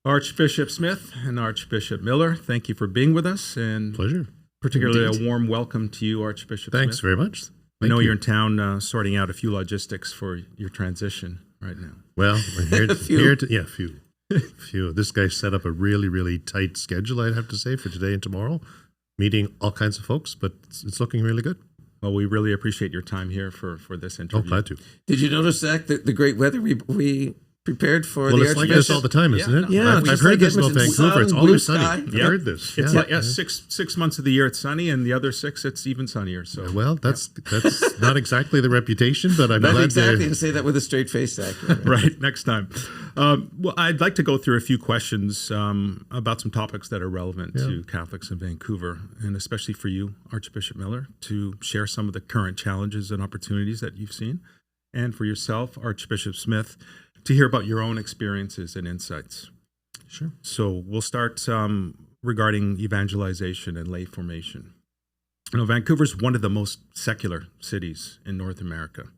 Archbishop Smith and Archbishop Miller, thank you for being with us, and Pleasure. particularly Indeed. a warm welcome to you, Archbishop Thanks Smith. very much. I know Thank you. you're in town sorting out a few logistics for your transition right now. Well, we're here, Few. few. This guy set up a really, really tight schedule, I'd have to say, for today and tomorrow, meeting all kinds of folks, but it's looking really good. Well, we really appreciate your time here for this Oh, interview. glad to. Did you notice, Zach, the great weather we prepared for Well, the it's like this Archbishop? all the time, isn't it? Yeah, I've just heard like this about Edmonton, Vancouver. It's sun, always blue sunny. sky. I've Yeah. heard this. It's Yeah. like, six months of the year it's sunny, and the other 6 it's even sunnier. So Well, that's not exactly the reputation, but I'm Not glad exactly, to. and say that with a straight face, Zach. right, next time. Well, I'd like to go through a few questions about some topics that are relevant to Catholics in Vancouver, and especially for you, Archbishop Miller, to share some of the current challenges and opportunities that you've seen, and for yourself, Archbishop Smith, to hear about your own experiences and insights. Sure. So we'll start regarding evangelization and lay formation. You know, Vancouver's one of the most secular cities in North America,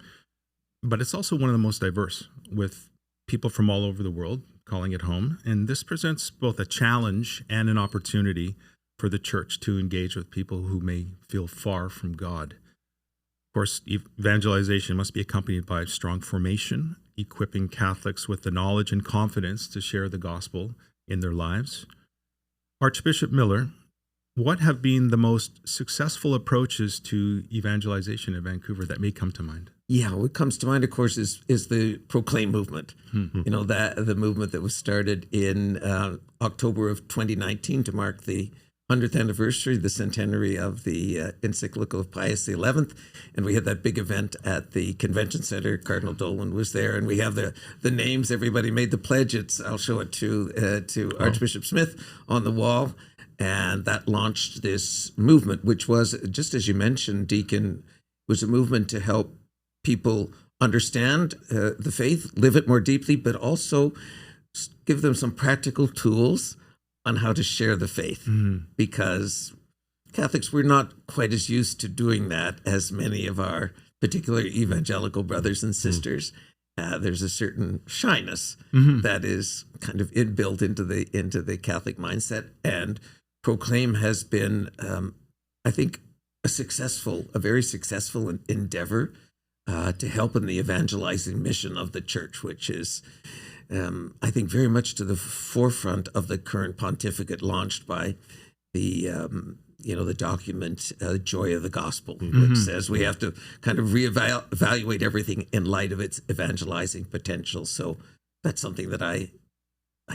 but it's also one of the most diverse, with people from all over the world calling it home. And this presents both a challenge and an opportunity for the church to engage with people who may feel far from God. Of course, evangelization must be accompanied by strong formation, equipping Catholics with the knowledge and confidence to share the gospel in their lives. Archbishop Miller, what have been the most successful approaches to evangelization in Vancouver that may come to mind? Yeah, what comes to mind, of course, is the Proclaim movement. You know, that the movement that was started in October of 2019 to mark the 100th anniversary, the centenary of the encyclical of Pius XI. And we had that big event at the convention center. Cardinal Dolan was there, and we have the names. Everybody made the pledge. I'll show it to Archbishop Smith on the wall. And that launched this movement, which was, just as you mentioned, Deacon, was a movement to help people understand the faith, live it more deeply, but also give them some practical tools on how to share the faith. Because Catholics, we're not quite as used to doing that as many of our particular evangelical brothers and sisters. There's a certain shyness that is kind of inbuilt into the Catholic mindset, and Proclaim has been, I think, a very successful endeavor to help in the evangelizing mission of the church, which is, I think, very much to the forefront of the current pontificate launched by the document Joy of the Gospel, which says we have to kind of reevaluate everything in light of its evangelizing potential. So that's something that I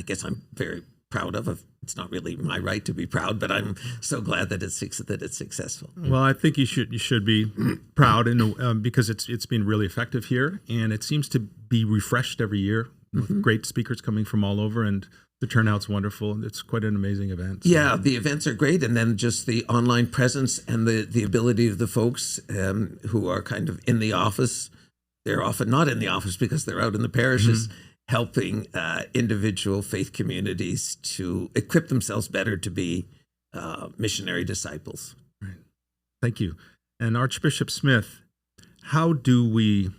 guess I'm very proud of. It's not really my right to be proud, but I'm so glad that it's successful. Well, I think you should be proud, and because it's been really effective here, and it seems to be refreshed every year with great speakers coming from all over, and the turnout's wonderful. It's quite an amazing event. So. Yeah, the events are great, and then just the online presence and the ability of the folks who are kind of in the office. They're often not in the office because they're out in the parishes, helping individual faith communities to equip themselves better to be missionary disciples. Right. Thank you. And Archbishop Smith, how do we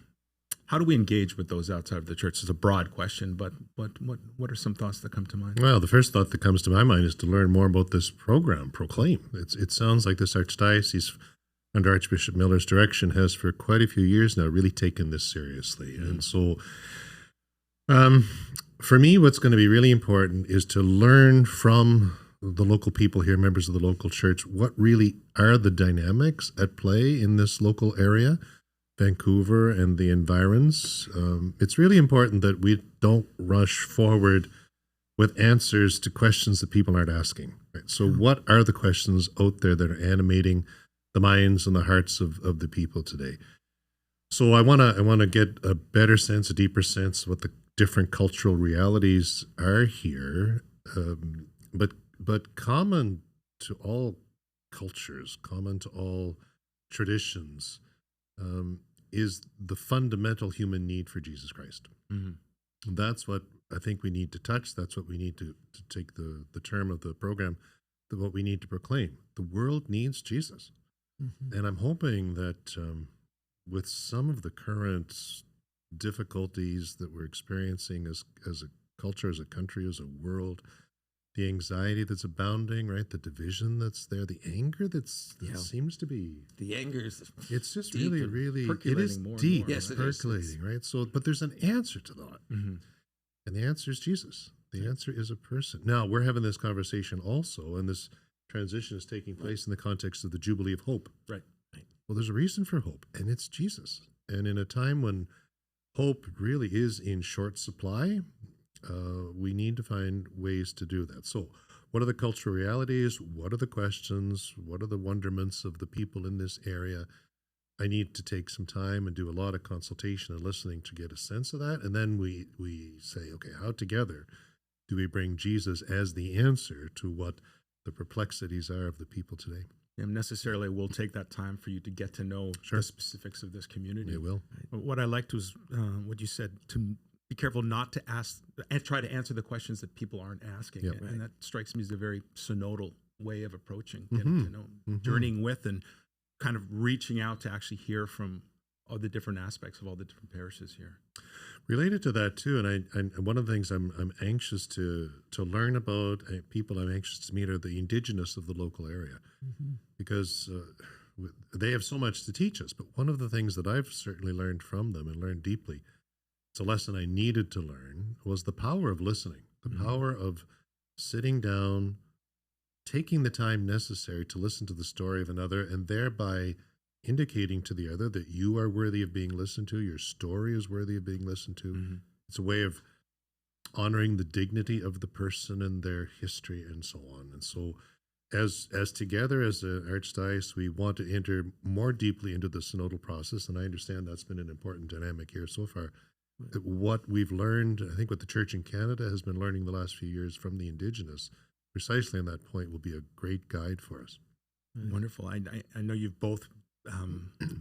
engage with those outside of the church? It's a broad question, but what are some thoughts that come to mind? Well, the first thought that comes to my mind is to learn more about this program, Proclaim. It sounds like this Archdiocese, under Archbishop Miller's direction, has for quite a few years now really taken this seriously. And so for me, what's going to be really important is to learn from the local people here, members of the local church, what really are the dynamics at play in this local area, Vancouver and the environs. It's really important that we don't rush forward with answers to questions that people aren't asking. Right? So what are the questions out there that are animating the minds and the hearts of the people today? So I want to get a better sense, a deeper sense of what the different cultural realities are here, but common to all cultures, common to all traditions, is the fundamental human need for Jesus Christ. That's what I think we need to touch. That's what we need to take the term of the program, what we need to proclaim. The world needs Jesus. And I'm hoping that with some of the current difficulties that we're experiencing as a culture, as a country, as a world, the anxiety that's abounding, right? The division that's there, the anger that seems to be. The anger is. It's just deep really, and really, it percolating is more and deep. more, Yes, It's it is. percolating, right? So, but there's an answer to that. Mm-hmm. And the answer is Jesus. The answer is a person. Now, we're having this conversation also, and this transition is taking place in the context of the Jubilee of Hope. Right. Well, there's a reason for hope, and it's Jesus. And in a time when hope really is in short supply, we need to find ways to do that. So, what are the cultural realities? What are the questions? What are the wonderments of the people in this area? I need to take some time and do a lot of consultation and listening to get a sense of that. And then we say, okay, how together do we bring Jesus as the answer to what the perplexities are of the people today? And necessarily will take that time for you to get to know Sure. the specifics of this community. It will. What I liked was what you said, to be careful not to ask and try to answer the questions that people aren't asking. Yep. And that strikes me as a very synodal way of approaching, getting to know, journeying with, and kind of reaching out to actually hear from all the different aspects of all the different parishes here. Related to that too, and one of the things I'm anxious to learn about, people I'm anxious to meet, are the Indigenous of the local area, because they have so much to teach us. But one of the things that I've certainly learned from them, and learned deeply, it's a lesson I needed to learn, was the power of listening, the power of sitting down, taking the time necessary to listen to the story of another, and thereby indicating to the other that you are worthy of being listened to, your story is worthy of being listened to. It's a way of honoring the dignity of the person and their history and so on. And so as together as an archdiocese, we want to enter more deeply into the synodal process, and I understand that's been an important dynamic here so far. What we've learned, I think what the Church in Canada has been learning the last few years from the Indigenous, precisely on that point, will be a great guide for us. Wonderful. I know you've both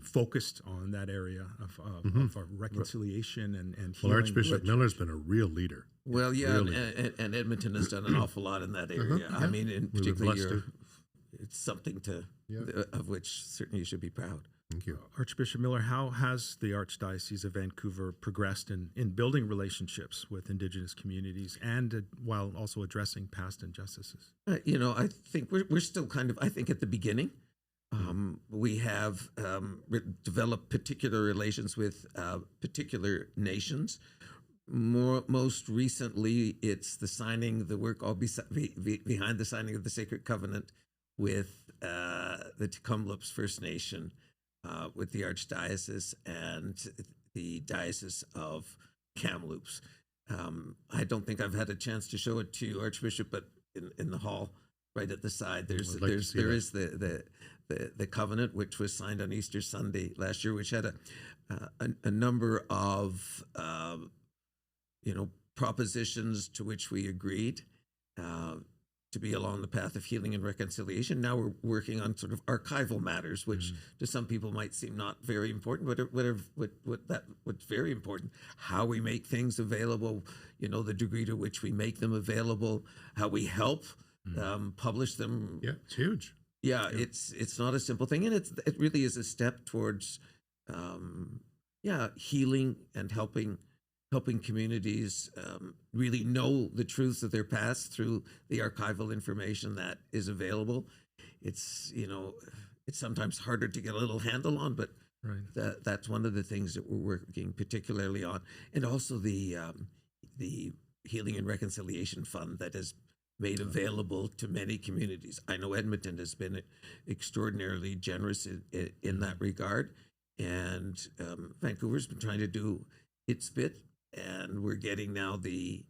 focused on that area of our reconciliation and healing. Well, Archbishop Miller's been a real leader. Well, yeah, Really. and Edmonton has done an awful lot in that area. I mean, in We were particular, blessed it's something of which certainly you should be proud. Thank you. Archbishop Miller, how has the Archdiocese of Vancouver progressed in building relationships with Indigenous communities and while also addressing past injustices? I think we're still kind of, I think, at the beginning. We have developed particular relations with particular nations. Most recently, it's the signing, the work all behind the signing of the Sacred Covenant with the Tecumseh First Nation, with the Archdiocese and the Diocese of Kamloops. I don't think I've had a chance to show it to you, Archbishop, but in the hall, right at the side, there is the covenant, which was signed on Easter Sunday last year, which had a number of propositions to which we agreed to be along the path of healing and reconciliation. Now we're working on sort of archival matters, which to some people might seem not very important, but what's very important: how we make things available, the degree to which we make them available, how we help publish them. Yeah, it's huge. Yeah, it's not a simple thing, and it really is a step towards healing and helping communities really know the truths of their past through the archival information that is available. It's sometimes harder to get a little handle on, but that's one of the things that we're working particularly on, and also the Healing and Reconciliation Fund that has made available to many communities. I know Edmonton has been extraordinarily generous in that regard, and Vancouver's been trying to do its bit, and we're getting now the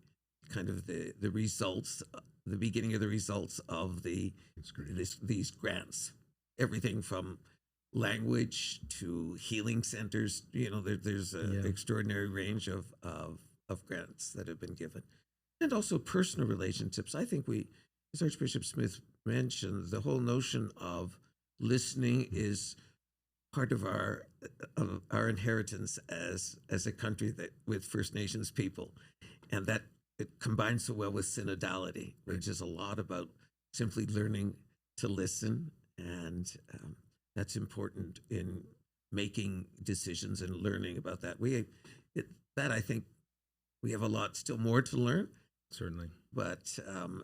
results, the beginning of the results of these grants. Everything from language to healing centers. There's an extraordinary range of grants that have been given. And also personal relationships. I think as Archbishop Smith mentioned, the whole notion of listening is part of our inheritance as a country with First Nations people, and that it combines so well with synodality, which is a lot about simply learning to listen, and that's important in making decisions and learning about that. I think we have a lot still more to learn. Certainly. but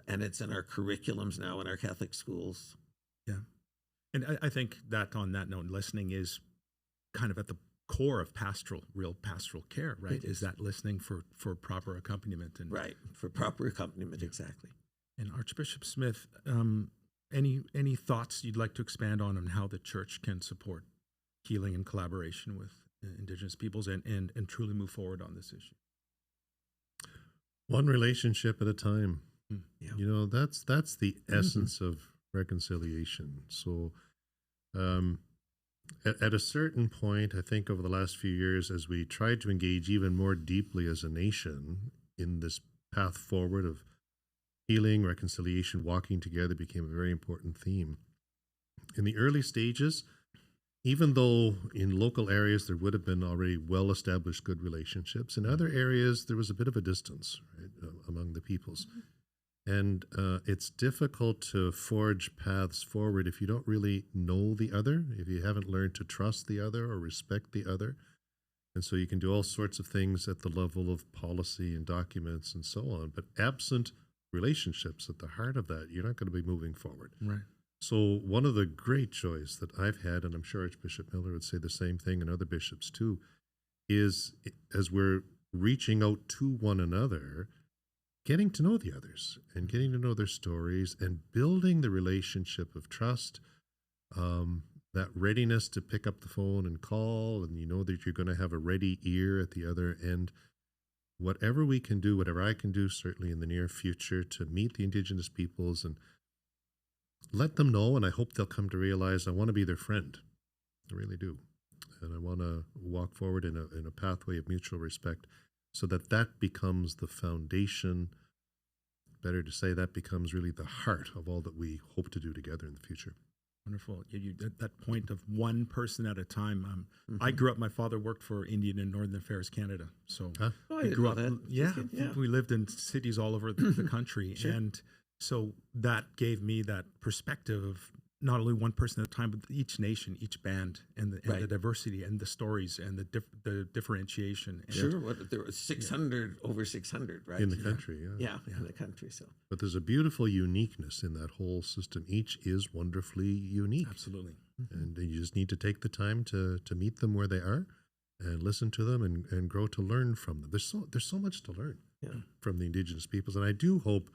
and it's in our curriculums now in our Catholic schools. Yeah. And I think that on that note, listening is kind of at the core of real pastoral care, right? It Is that listening for proper accompaniment. And Right, for proper accompaniment, exactly. And Archbishop Smith, any thoughts you'd like to expand on how the church can support healing and collaboration with Indigenous peoples and truly move forward on this issue? One relationship at a time. Yeah. You know, that's the essence of reconciliation. So at a certain point, I think over the last few years, as we tried to engage even more deeply as a nation in this path forward of healing, reconciliation, walking together became a very important theme. In the early stages, even though in local areas there would have been already well-established good relationships, in other areas there was a bit of a distance, right, among the peoples. And it's difficult to forge paths forward if you don't really know the other, if you haven't learned to trust the other or respect the other. And so you can do all sorts of things at the level of policy and documents and so on. But absent relationships at the heart of that, you're not going to be moving forward. Right. So one of the great joys that I've had, and I'm sure Archbishop Miller would say the same thing, and other bishops too, is as we're reaching out to one another, getting to know the others and getting to know their stories and building the relationship of trust, that readiness to pick up the phone and call, and you know that you're going to have a ready ear at the other end. Whatever we can do, whatever I can do, certainly in the near future, to meet the Indigenous peoples and let them know, and I hope they'll come to realize I want to be their friend. I really do. And I want to walk forward in a pathway of mutual respect so that becomes the foundation, better to say that becomes really the heart of all that we hope to do together in the future. Wonderful. That point of one person at a time. I grew up, my father worked for Indian and Northern Affairs Canada. So Oh, I we didn't grew know up, that. yeah, we lived in cities all over the country. Sure. And so that gave me that perspective of not only one person at a time, but each nation, each band, and the diversity and the stories and the differentiation. And Sure, there were 600, over 600, right? In the country, Yeah, in the country. So But there's a beautiful uniqueness in that whole system. Each is wonderfully unique. Absolutely. And you just need to take the time to meet them where they are and listen to them and grow to learn from them. There's so much to learn from the Indigenous peoples. And I do hope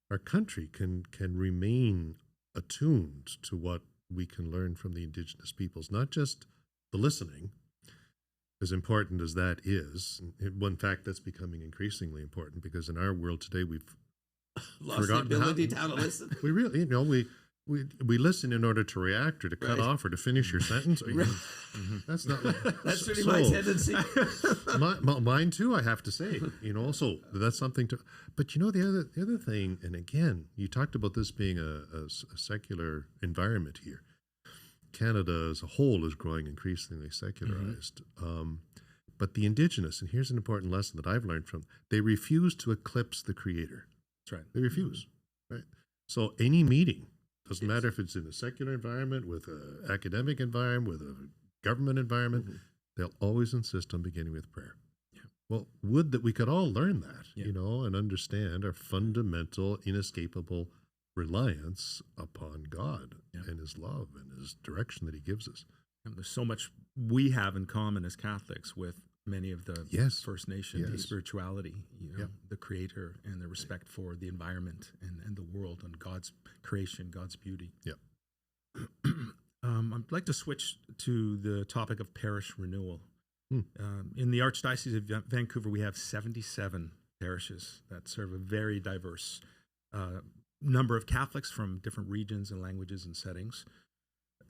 our country can remain attuned to what we can learn from the Indigenous peoples, not just the listening, as important as that is. In fact, that's becoming increasingly important because in our world today, we've lost the ability to how to listen. We really, we listen in order to react or to cut off or to finish your sentence. That's not. That's really my tendency. Mine too, I have to say. So that's something to. But the other thing, and again, you talked about this being a secular environment here. Canada as a whole is growing increasingly secularized. But the Indigenous, and here's an important lesson that I've learned from: they refuse to eclipse the Creator. That's right. They refuse. Right. So any meeting. Doesn't matter if it's in a secular environment, with an academic environment, with a government environment, they'll always insist on beginning with prayer. Yeah. Well, would that we could all learn that, and understand our fundamental, inescapable reliance upon God and His love and His direction that He gives us. And there's so much we have in common as Catholics with many of the First Nations, the spirituality, the Creator, and the respect for the environment and the world and God's creation, God's beauty. Yeah. I'd like to switch to the topic of parish renewal. In the Archdiocese of Vancouver, we have 77 parishes that serve a very diverse number of Catholics from different regions and languages and settings.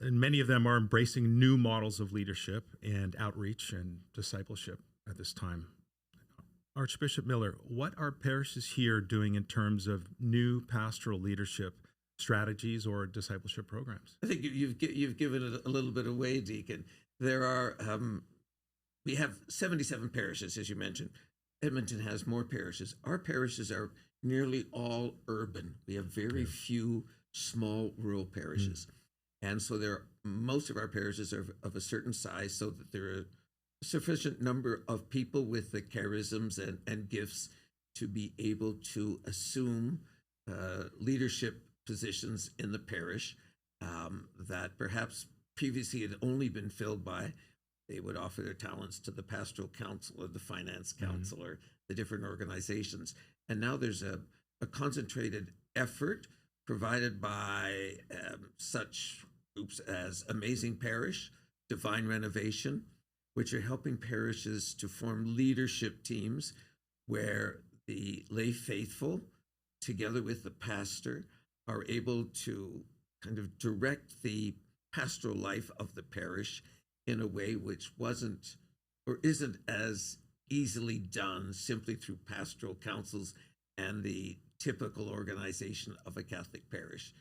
And many of them are embracing new models of leadership and outreach and discipleship at this time. Archbishop Miller, what are parishes here doing in terms of new pastoral leadership strategies or discipleship programs? I think you've given it a little bit away, Deacon. There are we have 77 parishes, as you mentioned. Edmonton has more parishes. Our parishes are nearly all urban. We have very few small rural parishes. And so most of our parishes are of a certain size so that there are a sufficient number of people with the charisms and gifts to be able to assume leadership positions in the parish that perhaps previously had only been filled by, they would offer their talents to the pastoral council or the finance council or the different organizations. And now there's a concentrated effort provided by such groups as Amazing Parish, Divine Renovation, which are helping parishes to form leadership teams where the lay faithful, together with the pastor, are able to kind of direct the pastoral life of the parish in a way which wasn't or isn't as easily done simply through pastoral councils and the typical organization of a Catholic parish.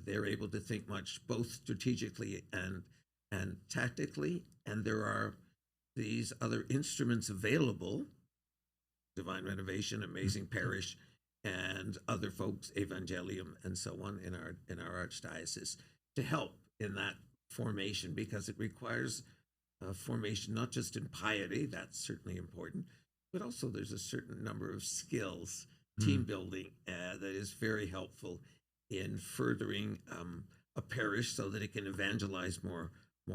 They're able to think much both strategically and tactically, and there are these other instruments available, Divine Renovation, Amazing Parish, and other folks, Evangelium, and so on in our archdiocese, to help in that formation, because it requires formation not just in piety, that's certainly important, but also there's a certain number of skills, team building, that is very helpful in furthering a parish so that it can evangelize more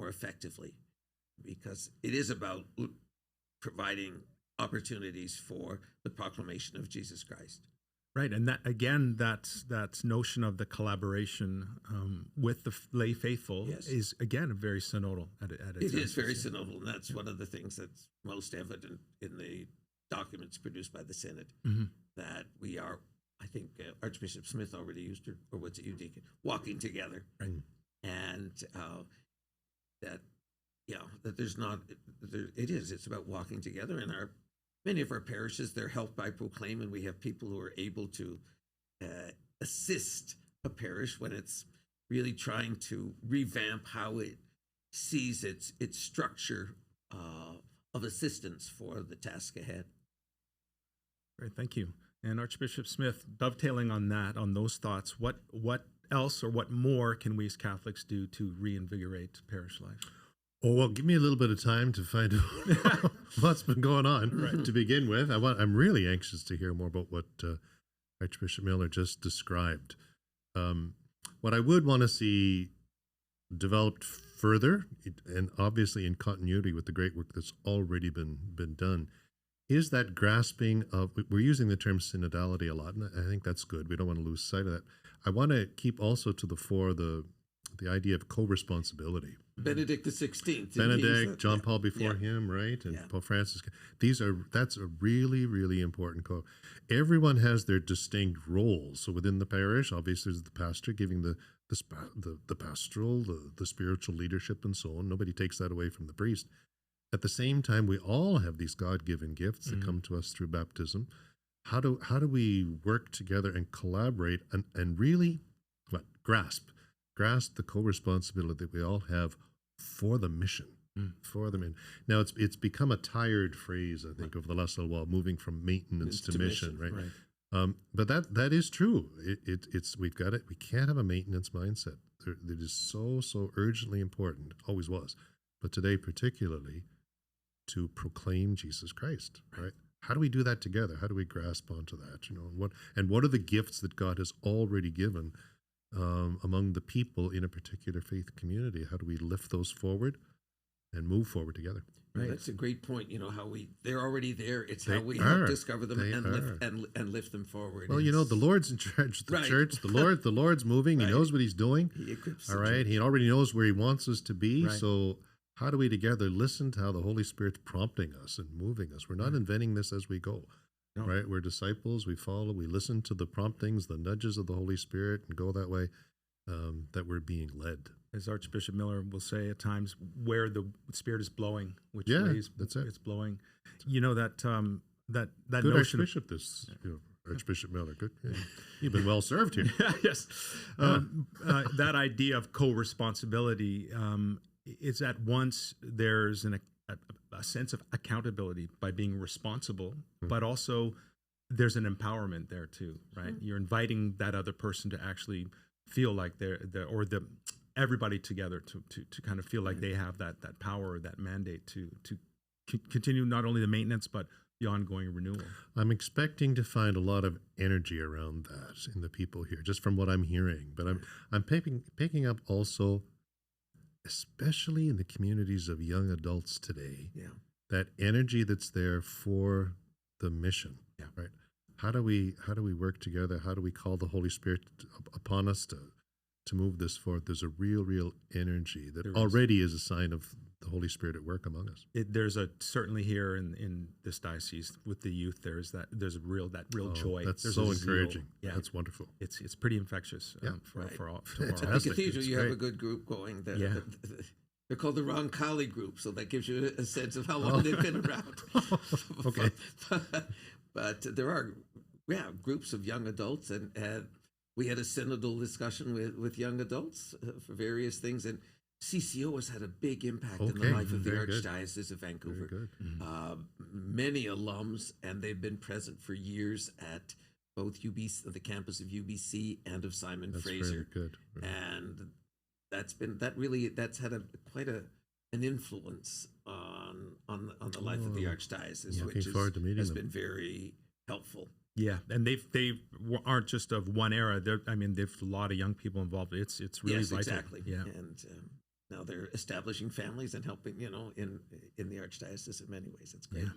effectively, because it is about providing opportunities for the proclamation of Jesus Christ. Right, and that again, that notion of the collaboration with the lay faithful is again very synodal at its It is very synodal, and that's one of the things that's most evident in the documents produced by the Synod, that we are, I think Archbishop Smith already used it, or what's it, you, Deacon? Walking together, right? And that there's not, it's about walking together. In many of our parishes, they're helped by Proclaim, and we have people who are able to assist a parish when it's really trying to revamp how it sees its structure of assistance for the task ahead. Great, thank you. And Archbishop Smith, dovetailing on those thoughts, what else or what more can we as Catholics do to reinvigorate parish life? Oh, well, give me a little bit of time to find out what's been going on to begin with. I'm really anxious to hear more about what Archbishop Miller just described. What I would want to see developed further, and obviously in continuity with the great work that's already been done, is that grasping of, we're using the term synodality a lot, and I think that's good. We don't want to lose sight of that. I want to keep also to the fore the idea of co-responsibility. Benedict XVI. Benedict, John Paul before him, right? And Pope Francis. That's a really, really important quote. Everyone has their distinct roles. So within the parish, obviously there's the pastor giving the pastoral, the spiritual leadership and so on. Nobody takes that away from the priest. At the same time, we all have these God-given gifts that come to us through baptism. How do we work together and collaborate and really grasp the co-responsibility that we all have for the mission, for the mission. Now, it's become a tired phrase, I think, over the last little while, moving from maintenance to mission, right? But that is true. We've got it. We can't have a maintenance mindset. It is so urgently important, always was, but today particularly, to proclaim Jesus Christ, right? How do we do that together? How do we grasp onto that? And what are the gifts that God has already given among the people in a particular faith community? How do we lift those forward and move forward together? Right. That's a great point. How they're already there. It's how we help discover them and lift them forward. Well, the Lord's in charge of the church. The Lord's moving. He knows what he's doing. He equips all right. He already knows where he wants us to be. Right. So how do we together listen to how the Holy Spirit's prompting us and moving us? We're not inventing this as we go. No. Right? We're disciples. We follow. We listen to the promptings, the nudges of the Holy Spirit, and go that way. That we're being led. As Archbishop Miller will say at times, where the Spirit is blowing, which way it's blowing. That good notion. Archbishop, Archbishop Miller. Good. Yeah. You've been well served here. Yes. That idea of co-responsibility is at once there's a sense of accountability by being responsible, but also there's an empowerment there too, right? You're inviting that other person to actually feel like everybody together to kind of feel like they have that power or that mandate to continue not only the maintenance but the ongoing renewal. I'm expecting to find a lot of energy around that in the people here, just from what I'm hearing. But I'm picking up also, especially in the communities of young adults today, that energy that's there for the mission. Yeah. Right. How do we work together? How do we call the Holy Spirit upon us to move this forward? There's a real energy that already is a sign of the Holy Spirit at work among us. There's certainly here in this diocese with the youth. There's real joy. That's there's so a zeal. encouraging. Yeah, that's wonderful. It's pretty infectious. For all. At the Fantastic. cathedral, It's you have great. a good group going. They're called the Roncalli group, so that gives you a sense of how long they've been around. Okay. But there are groups of young adults, and we had a synodal discussion with young adults for various things, and CCO has had a big impact in the life of the Very good. Archdiocese of Vancouver. Very good. Many alums, and they've been present for years at both UBC, the campus of UBC and of Simon That's Fraser. very good. And that's had quite an influence on the life of the Archdiocese, Looking which forward to meeting has them. been very helpful. Yeah, and they aren't just of one era. They've a lot of young people involved. It's really Yes, vital. exactly. Yeah, And now they're establishing families and helping, in the Archdiocese in many ways. It's great. yeah.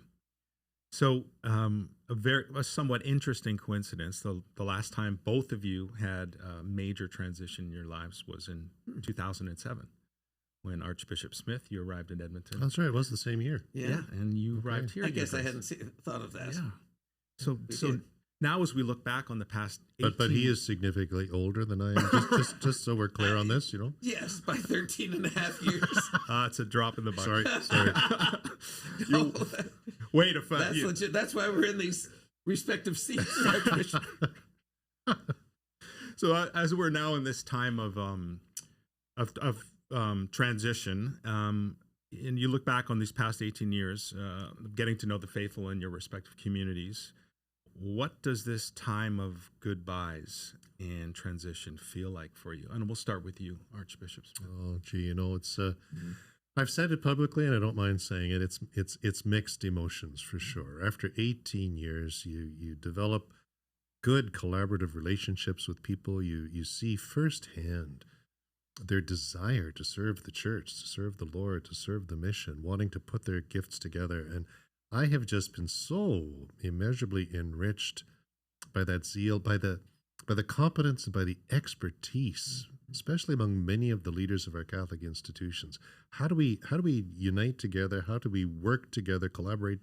So a somewhat interesting coincidence. The last time both of you had a major transition in your lives was in 2007, when Archbishop Smith, you arrived in Edmonton. That's right. It was the same year. Yeah. And you arrived here. I guess I Nicholas. hadn't thought of that. Yeah. So did. now as we look back on the past 18, But he is significantly older than I am. Just so we're clear on this, Yes, by 13 and a half years. it's a drop in the bucket. Sorry. No, Wait a that's minute. legit. That's why we're in these respective seats. Archbishop. So as we're now in this time of transition, and you look back on these past 18 years, getting to know the faithful in your respective communities, what does this time of goodbyes and transition feel like for you? And we'll start with you, Archbishop Smith. Oh, gee, it's. I've said it publicly, and I don't mind saying it. It's mixed emotions for sure. After 18 years, you develop good collaborative relationships with people. You see firsthand their desire to serve the church, to serve the Lord, to serve the mission, wanting to put their gifts together. And I have just been so immeasurably enriched by that zeal, by the competence and by the expertise, especially among many of the leaders of our Catholic institutions. How do we unite together? How do we work together, collaborate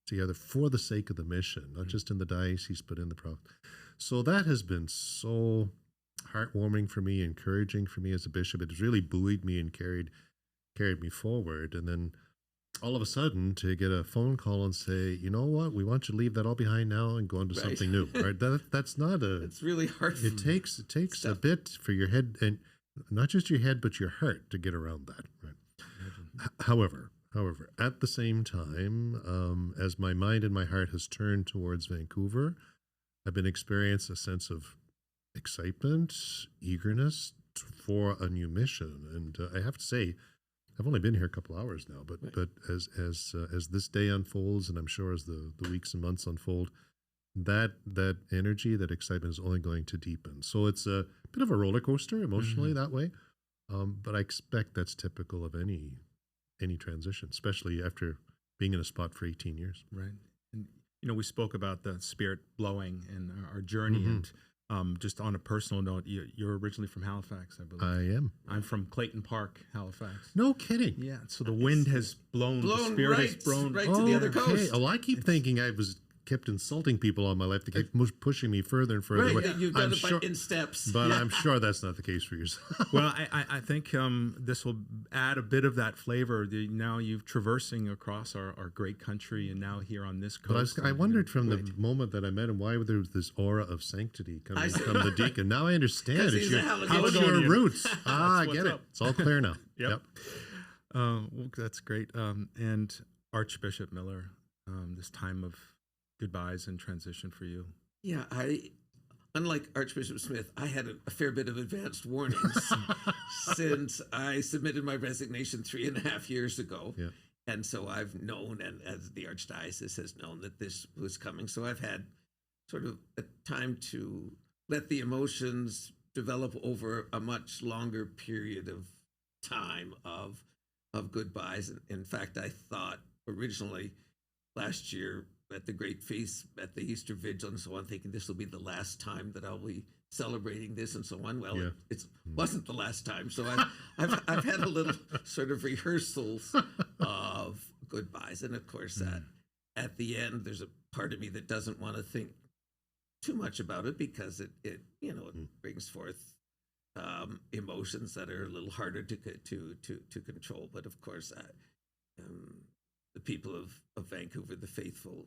together for the sake of the mission, not just in the diocese, but in the province? So that has been so heartwarming for me, encouraging for me as a bishop. It has really buoyed me and carried me forward. And then all of a sudden to get a phone call and say, you know what, we want you to leave that all behind now and go on to something new. Right? That's not It's really hard. it takes a bit for your head, and not just your head, but your heart to get around that. Right? However, at the same time, as my mind and my heart has turned towards Vancouver, I've been experiencing a sense of excitement, eagerness for a new mission. And I have to say, I've only been here a couple hours now, but as this day unfolds, and I'm sure as the weeks and months unfold, that energy, that excitement is only going to deepen. So it's a bit of a roller coaster emotionally that way, but I expect that's typical of any transition, especially after being in a spot for 18 years. Right. And, we spoke about the Spirit blowing and our journey. And just on a personal note, you're originally from Halifax, I believe. I am. I'm from Clayton Park, Halifax. No kidding. Yeah. So the wind has blown the Spirit has blown right to the other coast. Oh, I keep thinking I was kept insulting people all my life. They kept pushing me further and further away. Right, you've done it in steps. But I'm sure that's not the case for yourself. Well, I think this will add a bit of that flavor. Now you've traversing across our great country, and now here on this coast. But I wondered from the moment that I met him why there was this aura of sanctity coming from the deacon. Now I understand. It's your Haligonian. roots. I get it. up. It's all clear now. Yep. Well, that's great. And Archbishop Miller, this time of goodbyes and transition for you. Yeah, unlike Archbishop Smith, I had a fair bit of advanced warnings since I submitted my resignation 3.5 years ago. Yeah. And so I've known, and as the Archdiocese has known, that this was coming. So I've had sort of a time to let the emotions develop over a much longer period of time of goodbyes. In fact, I thought originally last year at the Great Feast, at the Easter Vigil and so on, thinking this will be the last time that I'll be celebrating this and so on. Well, Yeah. it wasn't the last time. So I've had a little sort of rehearsals of goodbyes. And of course, at the end, there's a part of me that doesn't want to think too much about it because it brings forth emotions that are a little harder to control. But of course, the people of Vancouver, the faithful,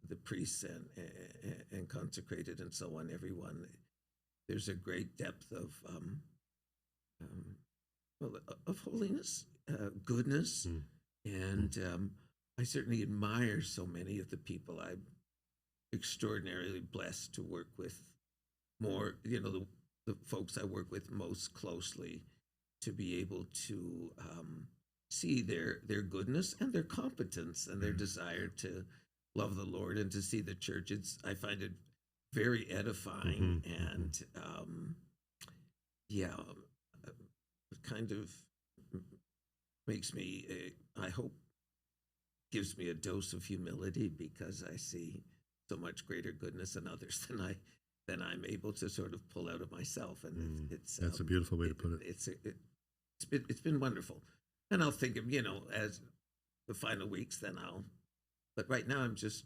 the priests and consecrated and so on, everyone, there's a great depth of holiness, goodness, and I certainly admire so many of the people. I'm extraordinarily blessed to work with more, the folks I work with most closely, to be able to see their goodness and their competence and their desire to love the Lord and to see the church. I find it very edifying and it kind of makes me, I hope, gives me a dose of humility because I see so much greater goodness in others than I'm able to sort of pull out of myself. And that's a beautiful way to put it. It's been wonderful. And I'll think of, as the final weeks, but right now I'm just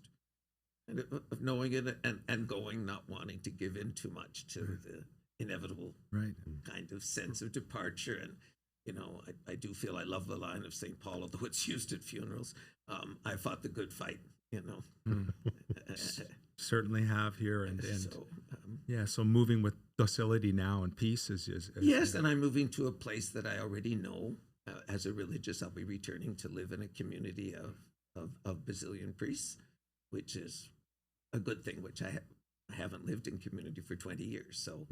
kind of knowing it and going, not wanting to give in too much to the inevitable kind of sense of departure. And, I do feel I love the line of St. Paul, although it's used at funerals. I fought the good fight, Certainly have here. And so, so moving with docility now and peace is yes, and I'm moving to a place that I already know. As a religious, I'll be returning to live in a community of Basilian priests, which is a good thing, which I haven't lived in community for 20 years. So,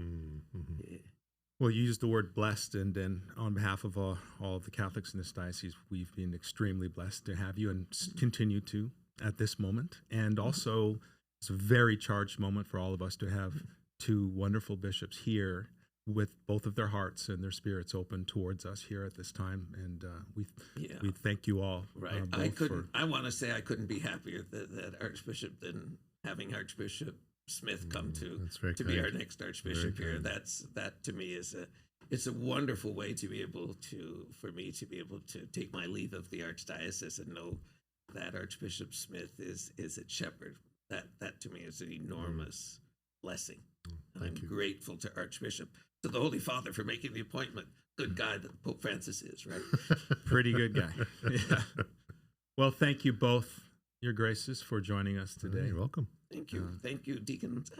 Well, you used the word blessed, and on behalf of all of the Catholics in this diocese, we've been extremely blessed to have you and continue to at this moment. And also, it's a very charged moment for all of us to have two wonderful bishops here with both of their hearts and their spirits open towards us here at this time, and we thank you all. Right, I want to say I couldn't be happier that Archbishop than having Archbishop Smith come to be our next Archbishop here. That to me it's a wonderful way to be able to, for me to be able to take my leave of the Archdiocese and know that Archbishop Smith is its shepherd. That to me is an enormous blessing. And I'm grateful to Archbishop, to the Holy Father, for making the appointment. Good guy that Pope Francis is, right? Pretty good guy. Yeah. Well, thank you both, Your Graces, for joining us today. You're welcome. Thank you. Thank you, Deacon Zak.